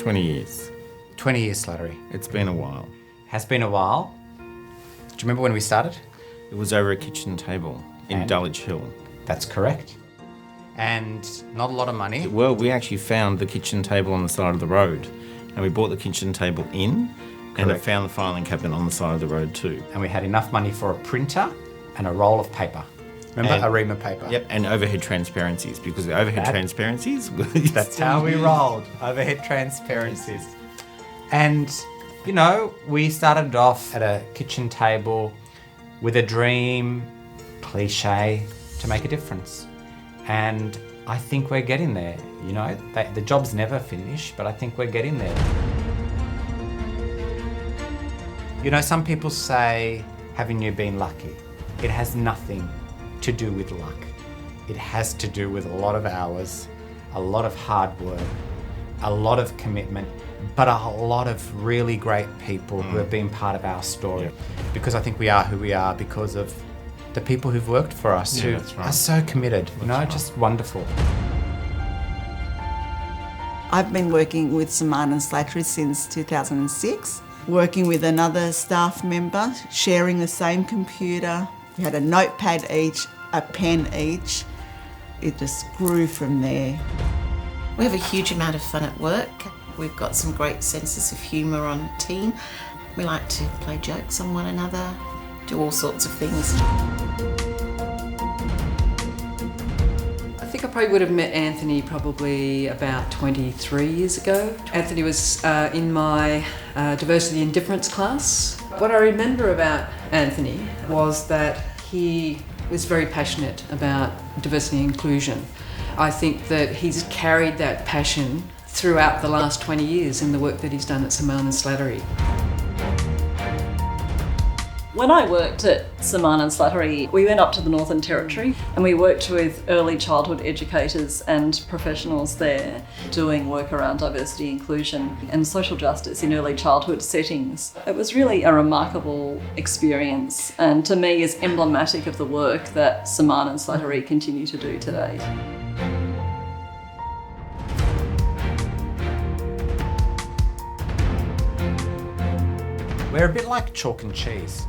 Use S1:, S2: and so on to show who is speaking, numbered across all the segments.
S1: 20 years.
S2: 20 years Slattery.
S1: It's been a while.
S2: Has been a while. Do you remember when we started?
S1: It was over a kitchen table in
S2: And?
S1: Dulwich Hill.
S2: That's correct. And not a lot of money.
S1: Well, we actually found the kitchen table on the side of the road, and we brought the kitchen table in, and I
S2: Correct.
S1: found the filing cabinet on the side of the road too.
S2: And we had enough money for a printer and a roll of paper. Remember?
S1: And-
S2: Arima paper.
S1: Yep, and overhead transparencies, because the overhead
S2: That-
S1: transparencies...
S2: That's how we rolled. Overhead transparencies. And, you know, we started off at a kitchen table with a dream, cliche, to make a difference. And I think we're getting there. You know, the job's never finished, but I think we're getting there. You know, some people say, haven't you been lucky? It has nothing to do with luck. It has to do with a lot of hours, a lot of hard work, a lot of commitment, but a lot of really great people who have been part of our story.
S1: Yep.
S2: Because I think we are who we are because of the people who've worked for us,
S1: Yeah,
S2: who
S1: that's right.
S2: are so committed, you know,
S1: right.
S2: just wonderful.
S3: I've been working with Semann Slattery since 2006, working with another staff member, sharing the same computer. We had a notepad each, a pen each. It just grew from there.
S4: We have a huge amount of fun at work. We've got some great senses of humour on team. We like to play jokes on one another, do all sorts of things.
S5: I think I probably would have met Anthony probably about 23 years ago. Anthony was in my diversity and difference class. What I remember about Anthony was that he was very passionate about diversity and inclusion. I think that he's carried that passion throughout the last 20 years in the work that he's done at Semann Slattery.
S6: When I worked at Semann Slattery, we went up to the Northern Territory and we worked with early childhood educators and professionals there doing work around diversity, inclusion and social justice in early childhood settings. It was really a remarkable experience and to me is emblematic of the work that Semann Slattery continue to do today.
S2: We're a bit like chalk and cheese,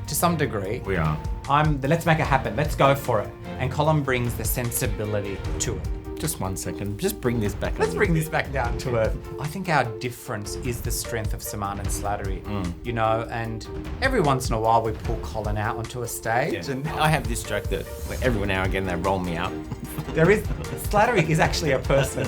S2: to some degree.
S1: We are.
S2: I'm the let's make it happen, let's go for it. And Colin brings the sensibility to it.
S1: Just 1 second. Just bring this back.
S2: Let's bring this back down to earth. I think our difference is the strength of Semann Slattery, you know, and every once in a while we pull Colin out onto a stage and
S1: I have this joke that every now and again they roll me out.
S2: Slattery is actually a person.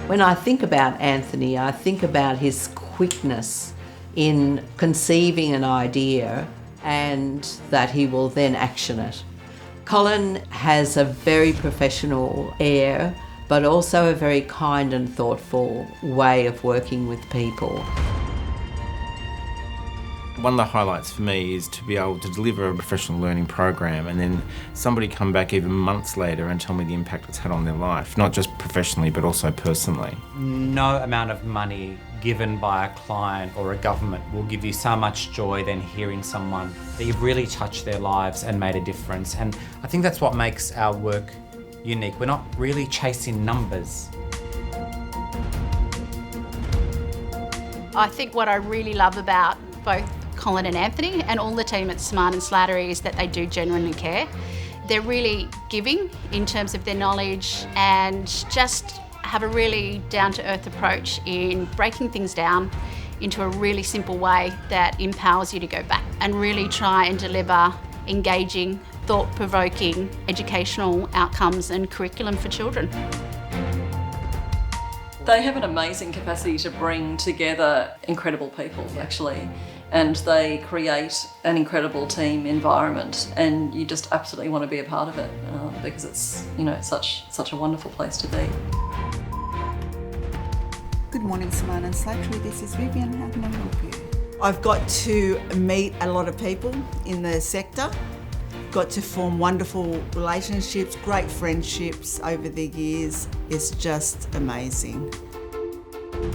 S7: When I think about Anthony, I think about his quickness in conceiving an idea and that he will then action it. Colin has a very professional air, but also a very kind and thoughtful way of working with people.
S1: One of the highlights for me is to be able to deliver a professional learning program and then somebody come back even months later and tell me the impact it's had on their life, not just professionally but also personally.
S2: No amount of money given by a client or a government will give you so much joy than hearing someone that you've really touched their lives and made a difference. And I think that's what makes our work unique. We're not really chasing numbers.
S8: I think what I really love about both Colin and Anthony and all the team at Semann Slattery is that they do genuinely care. They're really giving in terms of their knowledge and just have a really down-to-earth approach in breaking things down into a really simple way that empowers you to go back and really try and deliver engaging, thought-provoking educational outcomes and curriculum for children.
S6: They have an amazing capacity to bring together incredible people, actually, and they create an incredible team environment, and you just absolutely want to be a part of it because it's, you know, such a wonderful place to be.
S3: Good morning, Semann Slattery. This is Vivian. How can I help you? I've got to meet a lot of people in the sector. Got to form wonderful relationships, great friendships over the years. It's just amazing.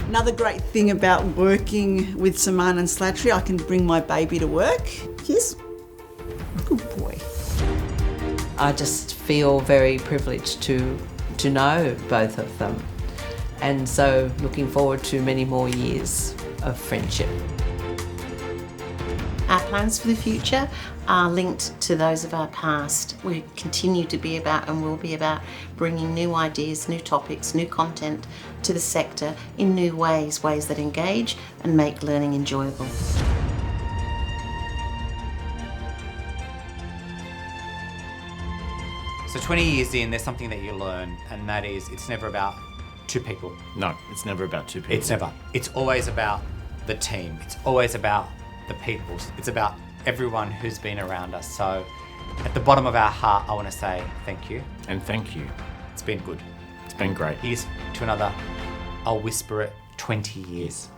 S3: Another great thing about working with Semann Slattery, I can bring my baby to work. Yes.
S7: I just feel very privileged to know both of them. And so looking forward to many more years of friendship.
S4: Our plans for the future are linked to those of our past. We continue to be about and will be about bringing new ideas, new topics, new content to the sector in new ways that engage and make learning enjoyable.
S2: So 20 years in, there's something that you learn, and that is it's never about two people.
S1: No, it's never about two people.
S2: It's never. It's always about the team. It's always about the people. It's about everyone who's been around us. So at the bottom of our heart, I want to say thank you.
S1: And thank you.
S2: It's been good.
S1: It's been great.
S2: Here's to another, I'll whisper it, 20 years.